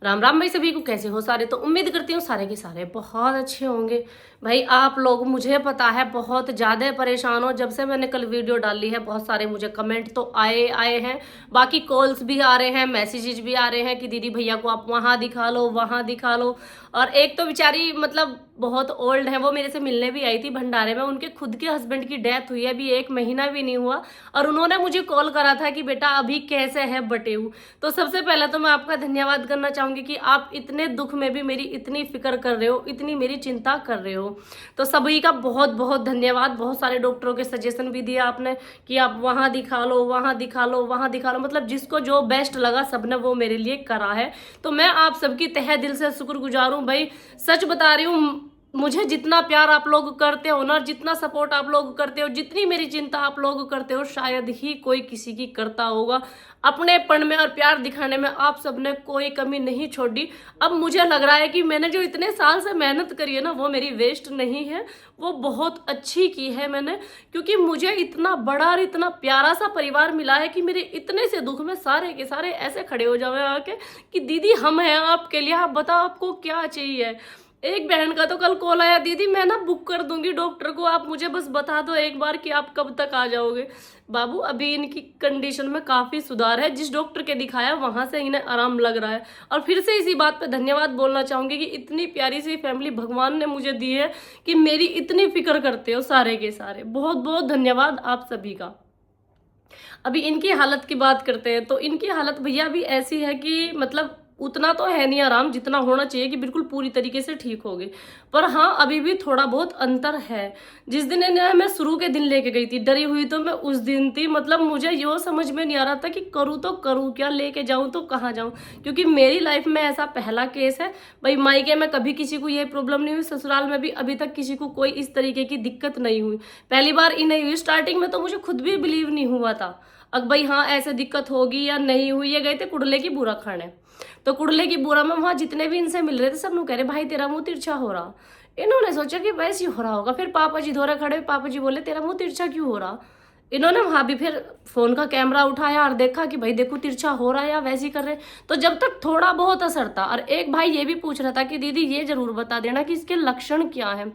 राम राम भाई सभी को, कैसे हो सारे। तो उम्मीद करती हूँ सारे के सारे बहुत अच्छे होंगे। भाई आप लोग, मुझे पता है, बहुत ज़्यादा परेशान हो। जब से मैंने कल वीडियो डाली है बहुत सारे मुझे कमेंट तो आए आए हैं, बाकी कॉल्स भी आ रहे हैं, मैसेजेस भी आ रहे हैं कि दीदी भैया को आप वहाँ दिखा लो, वहाँ दिखा लो। और एक तो बेचारी मतलब बहुत ओल्ड है, वो मेरे से मिलने भी आई थी भंडारे में। उनके खुद के हस्बैंड की डेथ हुई है, अभी 1 महीना भी नहीं हुआ, और उन्होंने मुझे कॉल करा था कि बेटा अभी कैसे है बटेऊ। तो सबसे पहले तो मैं आपका धन्यवाद करना चाहूंगी कि आप इतने दुख में भी मेरी इतनी फिक्र कर रहे हो, इतनी मेरी चिंता कर रहे हो। तो सभी का बहुत बहुत धन्यवाद। बहुत सारे डॉक्टरों के सजेशन भी दिया आपने कि आप वहां दिखा लो, वहां दिखा लो, वहां दिखा लो। मतलब जिसको जो बेस्ट लगा सबने वो मेरे लिए करा है। तो मैं आप सबकी तहे दिल से शुक्रगुजार हूँ भाई। सच बता रही हूँ, मुझे जितना प्यार आप लोग करते हो ना, जितना सपोर्ट आप लोग करते हो, जितनी मेरी चिंता आप लोग करते हो, शायद ही कोई किसी की करता होगा। अपनेपन में और प्यार दिखाने में आप सबने कोई कमी नहीं छोड़ी। अब मुझे लग रहा है कि मैंने जो इतने साल से मेहनत करी है ना, वो मेरी वेस्ट नहीं है, वो बहुत अच्छी की है मैंने। क्योंकि मुझे इतना बड़ा और इतना प्यारा सा परिवार मिला है कि मेरे इतने से दुख में सारे के सारे ऐसे खड़े हो जावे आके कि दीदी हम हैं आपके लिए, आप बताओ आपको क्या चाहिए। एक बहन का तो कल कॉल आया, दीदी मैं ना बुक कर दूंगी डॉक्टर को, आप मुझे बस बता दो एक बार कि आप कब तक आ जाओगे। बाबू अभी इनकी कंडीशन में काफी सुधार है, जिस डॉक्टर के दिखाया वहां से इन्हें आराम लग रहा है। और फिर से इसी बात पे धन्यवाद बोलना चाहूंगी कि इतनी प्यारी सी फैमिली भगवान ने मुझे दी है कि मेरी इतनी फिक्र करते हो सारे के सारे। बहुत बहुत धन्यवाद आप सभी का। अभी इनकी हालत की बात करते हैं तो इनकी हालत भैया अभी ऐसी है कि मतलब उतना तो है नहीं आराम जितना होना चाहिए कि बिल्कुल पूरी तरीके से ठीक हो गई, पर हाँ अभी भी थोड़ा बहुत अंतर है। जिस दिन इन्हें मैं शुरू के दिन लेके गई थी, डरी हुई तो मैं उस दिन थी। मतलब मुझे यो समझ में नहीं आ रहा था कि करूँ तो करूँ क्या, लेके जाऊँ तो कहाँ जाऊँ। क्योंकि मेरी लाइफ में ऐसा पहला केस है भाई। मायके में कभी किसी को ये प्रॉब्लम नहीं हुई, ससुराल में भी अभी तक किसी को कोई इस तरीके की दिक्कत नहीं हुई। पहली बार इन्हें हुई। स्टार्टिंग में तो मुझे खुद भी बिलीव नहीं हुआ था अब भाई हाँ ऐसे दिक्कत होगी या नहीं हुई। ये गए थे कुड़ले की बूरा खाने, तो कुड़ले की बूरा में वहां जितने भी इनसे मिल रहे थे सब लोग कह रहे भाई तेरा मुंह तिरछा हो रहा। इन्होंने सोचा कि वैसे ही हो रहा होगा। फिर पापा जी धोरे खड़े, पापा जी बोले तेरा मुंह तिरछा क्यों हो रहा। इन्होंने वहां भी फिर फोन का कैमरा उठाया और देखा कि भाई देखो तिरछा हो रहा है या वैसे ही कर रहे। तो जब तक थोड़ा बहुत असर था, और एक भाई ये भी पूछ रहा था कि दीदी ये जरूर बता देना कि इसके लक्षण क्या है।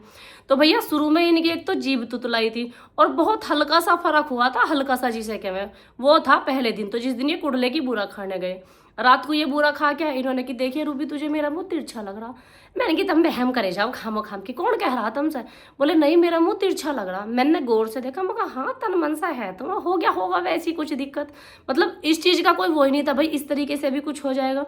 तो भैया शुरू में इनकी एक तो जीभ तुतलाई थी और बहुत हल्का सा फर्क हुआ था, हल्का सा जिसे कहें वो था पहले दिन। तो जिस दिन ये कुड़ले की बूरा खाने गए, रात को ये बूरा खा के इन्होंने कि देखिए रूबी तुझे मेरा मुंह तिरछा लग रहा। मैंने कि तुम वहम करे जाओ खामो खाम की, कौन कह रहा तुमसे। बोले नहीं मेरा मुंह तिरछा लग रहा। मैंने गौर से देखा, मैं कहा हाँ तन मन सा है तो हो गया होगा वैसी कुछ दिक्कत। मतलब इस चीज का कोई वो ही नहीं था भाई इस तरीके से भी कुछ हो जाएगा,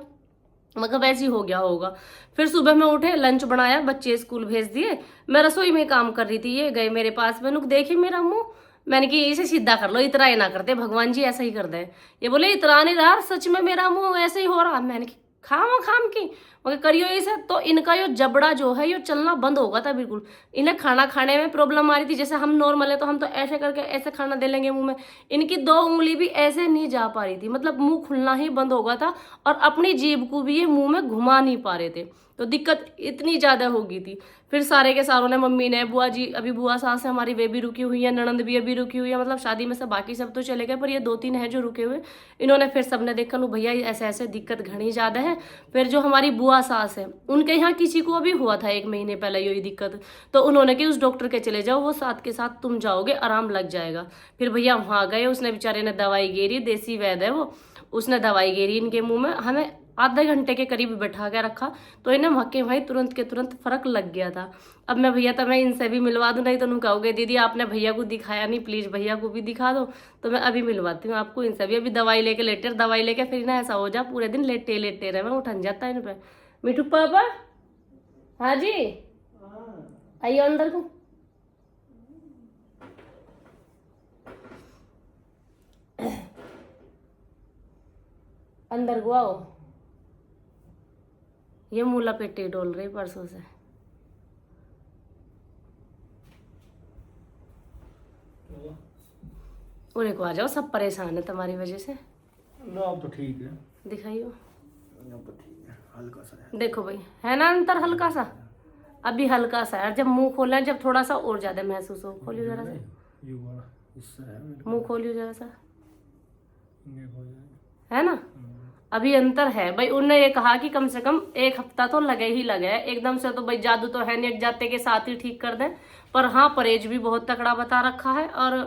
मतलब वैसे ही हो गया होगा। फिर सुबह में उठे, लंच बनाया, बच्चे स्कूल भेज दिए, मैं रसोई में काम कर रही थी। ये गए मेरे पास, मैंने देखी मेरा मुंह, मैंने कि इसे सीधा कर लो, इतना ही ना करते भगवान जी ऐसा ही कर दे। ये बोले इतना नहीं रहा, सच में मेरा मुंह ऐसे ही हो रहा। मैंने कि खाम खाम की मगर करियो इसे। तो इनका यो जबड़ा जो है यो चलना बंद होगा था बिल्कुल। इन्हें खाना खाने में प्रॉब्लम आ रही थी। जैसे हम नॉर्मल है तो हम तो ऐसे करके ऐसे खाना दे लेंगे मुंह में, इनकी 2 उंगली भी ऐसे नहीं जा पा रही थी, मतलब मुंह खुलना ही बंद होगा था। और अपनी जीभ को भी ये मुंह में घुमा नहीं पा रहे थे, तो दिक्कत इतनी ज्यादा हो गई थी। फिर सारे के सारों ने, मम्मी ने, बुआ जी, अभी बुआ सास है हमारी वे भी रुकी हुई है, ननंद भी अभी रुकी हुई है। मतलब शादी में से बाकी सब तो चले गए पर ये 2-3 हैं जो रुके हुए। इन्होंने फिर सबने देखा लो भैया ऐसे ऐसे दिक्कत घनी ज्यादा है। फिर जो हमारी बुआ सास है उनके यहाँ किसी को अभी हुआ था 1 महीने पहले यही दिक्कत, तो उन्होंने कि उस डॉक्टर के चले जाओ, वो साथ के साथ तुम जाओगे आराम लग जाएगा। फिर भैया वहां गए, उसने बेचारे ने दवाई गेरी, देसी वैद्य है वो, उसने दवाई गेरी इनके मुंह में। हमें आधे घंटे के करीब बैठा के रखा, तो इन्हें मक्के भाई तुरंत के तुरंत फर्क लग गया था। अब मैं भैया तो मैं इनसे भी मिलवा दूं, नहीं तो तुम कहोगे दीदी आपने भैया को दिखाया नहीं, प्लीज भैया को भी दिखा दो। तो मैं अभी मिलवाती हूँ आपको इनसे भी। अभी दवाई लेके लेटे, दवाई लेके फिर ना ऐसा हो जा पूरे दिन लेटे लेटे रहे, मैं उठन जाता है इन पे। मिठू पापा, हाँ जी आइए अंदर को। अंदर को आओ। ये मूला पेटी डोल रही परसों से। उरे को आ जाओ, सब परेशान है तुम्हारी वजह से। ना अब तो ठीक है। दिखाइयो। अब तो ठीक है, हल्का सा है। देखो भाई है ना अंतर हल्का सा, अभी हल्का सा है। जब मुंह खोला जब थोड़ा सा और ज्यादा महसूस हो। खोलियो जरा सा ये वाला हिस्सा है मेरे मुंह, खोलियो जरा सा, को, है ना। अभी अंतर है भाई। उन्होंने ये कहा कि कम से कम 1 हफ्ता तो लगे ही लगे है, एकदम से तो भाई जादू तो है नहीं एक जाते के साथ ही ठीक कर दें। पर हाँ, परहेज भी बहुत तकड़ा बता रखा है, और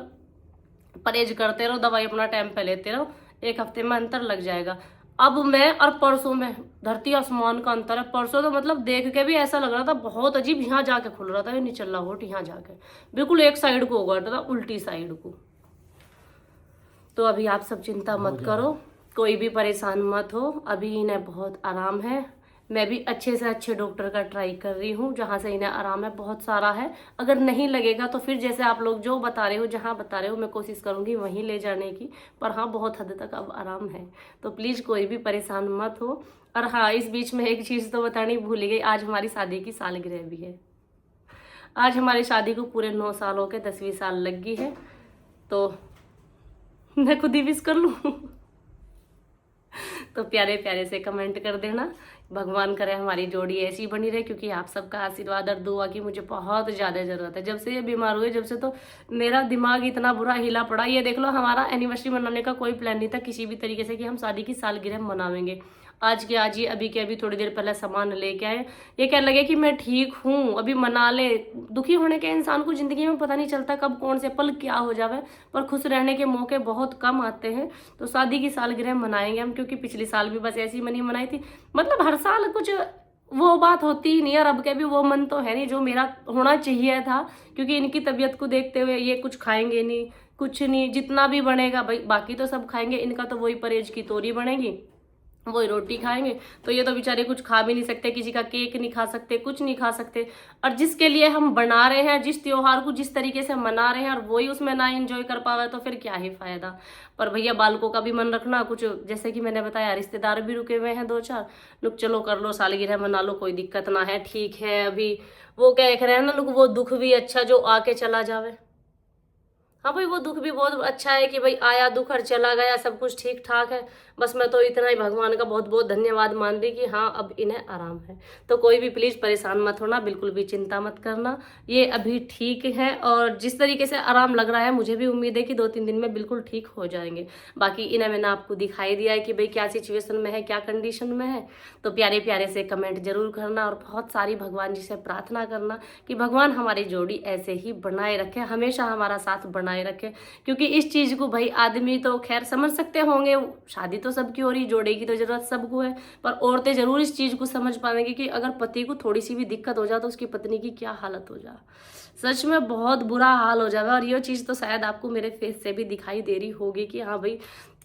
परहेज करते रहो, दवाई अपना टाइम पे लेते रहो, 1 हफ्ते में अंतर लग जाएगा। अब मैं और परसों में धरती आसमान का अंतर है। परसों तो मतलब देख के भी ऐसा लग रहा था बहुत अजीब, यहाँ जाके खुल रहा था, ये निचला होठ यहाँ जाके बिल्कुल एक साइड को हो गया था, उल्टी साइड को। तो अभी आप सब चिंता मत करो, कोई भी परेशान मत हो, अभी इन्हें बहुत आराम है। मैं भी अच्छे से अच्छे डॉक्टर का ट्राई कर रही हूँ जहाँ से इन्हें आराम है, बहुत सारा है। अगर नहीं लगेगा तो फिर जैसे आप लोग जो बता रहे हो, जहाँ बता रहे हो, मैं कोशिश करूँगी वहीं ले जाने की। पर हाँ, बहुत हद तक अब आराम है, तो प्लीज़ कोई भी परेशान मत हो। और हाँ, इस बीच में एक चीज़ तो बतानी भूल गई, आज हमारी शादी की सालगिरह भी है। आज हमारी शादी को पूरे 9 साल हो के 10वीं साल लग गई है, तो मैं खुद ही विश कर लूँ। तो प्यारे प्यारे से कमेंट कर देना। भगवान करे हमारी जोड़ी ऐसी बनी रहे, क्योंकि आप सबका आशीर्वाद और दुआ की मुझे बहुत ज़्यादा ज़रूरत है। जब से ये बीमार हुए, जब से तो मेरा दिमाग इतना बुरा हिला पड़ा। ये देख लो, हमारा एनिवर्सरी मनाने का कोई प्लान नहीं था किसी भी तरीके से कि हम शादी की सालगिरह मनावेंगे। आज के आज ही, अभी के अभी थोड़ी देर पहले सामान लेके आए। ये कहने लगे कि मैं ठीक हूँ, अभी मना ले। दुखी होने के इंसान को ज़िंदगी में पता नहीं चलता कब कौन से पल क्या हो जावे, पर खुश रहने के मौके बहुत कम आते हैं। तो शादी की सालगिरह मनाएंगे हम, क्योंकि पिछली साल भी बस ऐसी मनी मनाई थी। मतलब हर साल कुछ वो बात होती ही नहीं, और अब के भी वो मन तो है नहीं जो मेरा होना चाहिए था, क्योंकि इनकी तबीयत को देखते हुए ये कुछ खाएंगे नहीं, कुछ नहीं, जितना भी बनेगा भाई बाकी तो सब खाएंगे, इनका तो वही परहेज की तोरी बनेगी, वही रोटी खाएंगे। तो ये तो बेचारे कुछ खा भी नहीं सकते, किसी का केक नहीं खा सकते, कुछ नहीं खा सकते। और जिसके लिए हम बना रहे हैं, जिस त्योहार को जिस तरीके से मना रहे हैं, और वही उसमें ना एंजॉय कर पावे तो फिर क्या ही फायदा। पर भैया बालकों का भी मन रखना। कुछ जैसे कि मैंने बताया, रिश्तेदार भी रुके हुए हैं 2-4, नुक चलो कर लो, सालगिरह मना लो, कोई दिक्कत ना है, ठीक है। अभी वो क्या कह रहे हैं ना लोग, वो दुख भी अच्छा जो आके चला जावे। हाँ भाई, वो दुख भी बहुत अच्छा है कि भाई आया दुख और चला गया, सब कुछ ठीक ठाक है। बस मैं तो इतना ही भगवान का बहुत बहुत धन्यवाद मान रही कि हाँ अब इन्हें आराम है। तो कोई भी प्लीज़ परेशान मत होना, बिल्कुल भी चिंता मत करना, ये अभी ठीक है। और जिस तरीके से आराम लग रहा है, मुझे भी उम्मीद है कि 2-3 दिन में बिल्कुल ठीक हो जाएंगे। बाकी इन्हें मैंने आपको दिखाई दिया है कि भाई क्या सिचुएशन में है, क्या कंडीशन में है। तो प्यारे प्यारे से कमेंट जरूर करना, और बहुत सारी भगवान जी से प्रार्थना करना कि भगवान हमारी जोड़ी ऐसे ही बनाए रखे, हमेशा हमारा साथ बनाए रखे। क्योंकि इस चीज़ को भाई आदमी तो खैर समझ सकते होंगे, शादी तो सबकी हो रही, जोड़े की तो जरूरत सबको है, पर औरतें जरूर इस चीज़ को समझ पाएंगी कि अगर पति को थोड़ी सी भी दिक्कत हो जाए तो उसकी पत्नी की क्या हालत हो जाए। सच में बहुत बुरा हाल हो जाएगा। और ये चीज़ तो शायद आपको मेरे फेस से भी दिखाई दे रही होगी कि हाँ भाई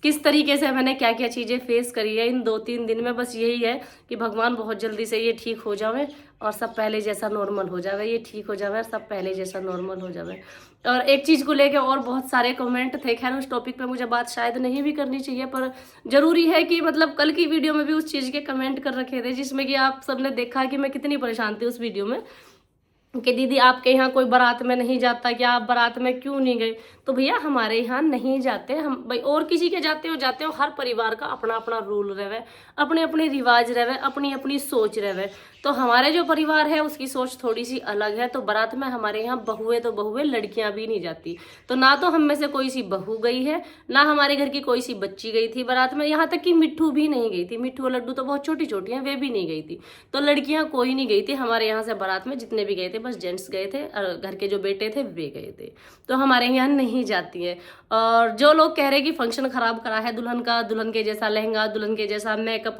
किस तरीके से मैंने क्या क्या चीज़ें फेस करी है इन 2-3 दिन में। बस यही है कि भगवान बहुत जल्दी से ये ठीक हो जावे और सब पहले जैसा नॉर्मल हो जावे, ये ठीक हो जावे और सब पहले जैसा नॉर्मल हो जावे। और एक चीज़ को लेके और बहुत सारे कमेंट थे, खैर उस टॉपिक पे मुझे बात शायद नहीं भी करनी चाहिए, पर ज़रूरी है कि मतलब कल की वीडियो में भी उस चीज़ के कमेंट कर रखे थे, जिसमें कि आप सबने देखा कि मैं कितनी परेशान थी उस वीडियो में कि दीदी आपके यहाँ कोई बारात में नहीं जाता क्या, आप बारात में क्यों नहीं गए। तो भैया हमारे यहाँ नहीं जाते हम भाई, और किसी के जाते हो। हर परिवार का अपना अपना रूल रहे, अपने अपने रिवाज रहे, अपनी अपनी सोच रहे। तो हमारे जो परिवार है उसकी सोच थोड़ी सी अलग है। तो बारात में हमारे यहाँ बहुएं तो बहुएं, लड़कियां भी नहीं जाती। तो ना तो हम में से कोई सी बहू गई है, ना हमारे घर की कोई सी बच्ची गई थी बारात में, यहाँ तक कि मिट्ठू भी नहीं गई थी। मिट्ठू और लड्डू तो बहुत छोटी छोटी हैं, वे भी नहीं गई थी। तो लड़कियां कोई नहीं गई थी हमारे यहाँ से बारात में, जितने भी गए थे बस जेंट्स गए थे और घर के जो बेटे थे वे गए थे। तो हमारे यहाँ नहीं जाती है। और जो लोग कह रहे कि फंक्शन खराब करा है दुल्हन का, दुल्हन के जैसा लहंगा, दुल्हन के जैसा मेकअप,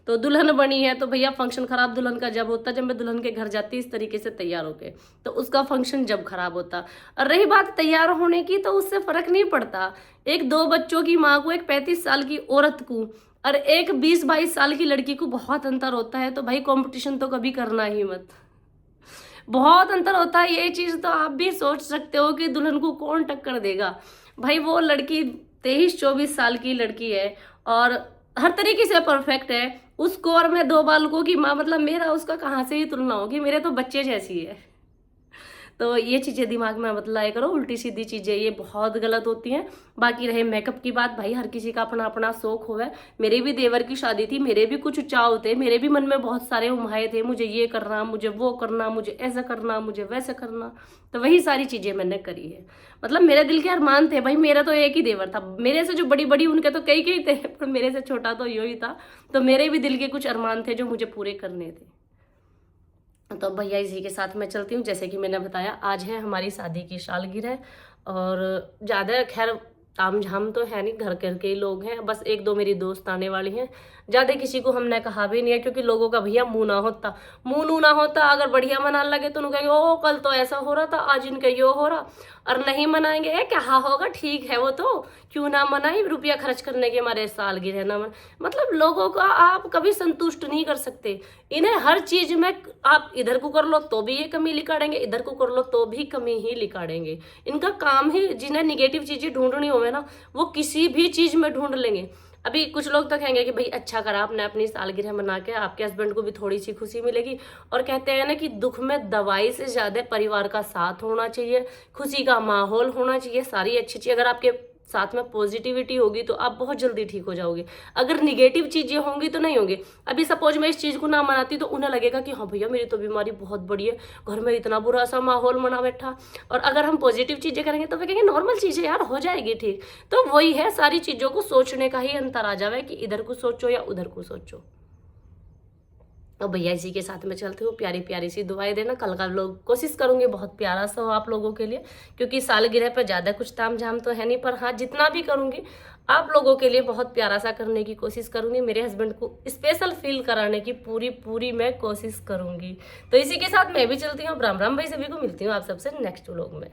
तो दुल्हन बनी है। तो भैया फंक्शन खराब दुल्हन का जब होता जब मैं दुल्हन के घर जाती इस तरीके से तैयार होके, तो उसका फंक्शन जब खराब होता। और रही बात तैयार होने की, तो उससे फर्क नहीं पड़ता। एक 2 बच्चों की माँ को, एक 35 साल की औरत को और एक 20-22 साल की लड़की को बहुत अंतर होता है। तो भाई कंपटीशन तो कभी करना ही मत, बहुत अंतर होता है। ये चीज़ तो आप भी सोच सकते हो कि दुल्हन को कौन टक्कर देगा। भाई वो लड़की 23-24 साल की लड़की है और हर तरीके से परफेक्ट है। उसको और मैं 2 बालकों की माँ, मतलब मेरा उसका कहाँ से ही तुलना होगी, मेरे तो बच्चे जैसी है। तो ये चीज़ें दिमाग में मत लाया करो, उल्टी सीधी चीज़ें ये बहुत गलत होती हैं। बाकी रहे मेकअप की बात, भाई हर किसी का अपना अपना शौक हो है। मेरे भी देवर की शादी थी, मेरे भी कुछ चाव थे, मेरे भी मन में बहुत सारे उम्हाए थे, मुझे ये करना, मुझे वो करना, मुझे ऐसा करना, मुझे वैसा करना। तो वही सारी चीज़ें मैंने करी है। मतलब मेरे दिल के अरमान थे भाई, मेरा तो एक ही देवर था। मेरे से जो बड़ी बड़ी उनके तो कई कई थे, पर मेरे से छोटा तो यो ही था। तो मेरे भी दिल के कुछ अरमान थे जो मुझे पूरे करने थे। तो भैया इसी के साथ मैं चलती हूँ। जैसे कि मैंने बताया, आज है हमारी शादी की सालगिरह और ज़्यादा खैर ताम झाम तो है नहीं, घर घर के ही लोग हैं, बस एक दो मेरी दोस्त आने वाली हैं। ज़्यादा किसी को हमने कहा भी नहीं है, क्योंकि लोगों का भैया मुंह ना होता। अगर बढ़िया मनाने लगे तो उन्हें कहेंगे ओ कल तो ऐसा हो रहा था, आज इनका यो हो रहा। और नहीं मनाएंगे क्या होगा, ठीक है वो तो क्यों ना मनाए, रुपया खर्च करने के हमारे सालगिरह ना मतलब लोगों का आप कभी संतुष्ट नहीं कर सकते। इन्हें हर चीज में आप इधर को कर लो तो भी ये कमी लिखाड़ेंगे, इधर को कर लो तो भी कमी ही लिखाड़ेंगे। इनका काम ही, जिन्हें निगेटिव चीजें ढूंढनी होवे ना, वो किसी भी चीज में ढूंढ लेंगे। अभी कुछ लोग तो कहेंगे कि भाई अच्छा करा आपने अपनी सालगिरह मना के, आपके हस्बैंड को भी थोड़ी सी खुशी मिलेगी। और कहते हैं ना कि दुख में दवाई से ज्यादा परिवार का साथ होना चाहिए, खुशी का माहौल होना चाहिए, सारी अच्छी चीज। अगर आपके साथ में पॉजिटिविटी होगी तो आप बहुत जल्दी ठीक हो जाओगे। अगर निगेटिव चीजें होंगी तो नहीं होंगे। अभी सपोज मैं इस चीज को ना मनाती तो उन्हें लगेगा कि हाँ भैया मेरी तो बीमारी बहुत बड़ी है, घर में इतना बुरा सा माहौल बना बैठा। और अगर हम पॉजिटिव चीजें करेंगे तो वे कहेंगे नॉर्मल चीजें यार, हो जाएगी ठीक। तो वही है, सारी चीजों को सोचने का ही अंतर आ जावे कि इधर को सोचो या उधर को सोचो। और भैया इसी के साथ में चलती हूँ। प्यारी प्यारी सी दुआएं देना। कल का लोग कोशिश करूंगी बहुत प्यारा सा हो आप लोगों के लिए, क्योंकि सालगिरह पर ज़्यादा कुछ ताम झाम तो है नहीं, पर हाँ जितना भी करूंगी आप लोगों के लिए बहुत प्यारा सा करने की कोशिश करूंगी। मेरे हस्बैंड को स्पेशल फील कराने की पूरी मैं कोशिश करूंगी। तो इसी के साथ मैं भी चलती हूँ। राम राम भाई, सभी को मिलती हूँ आप सबसे नेक्स्ट व्लॉग में।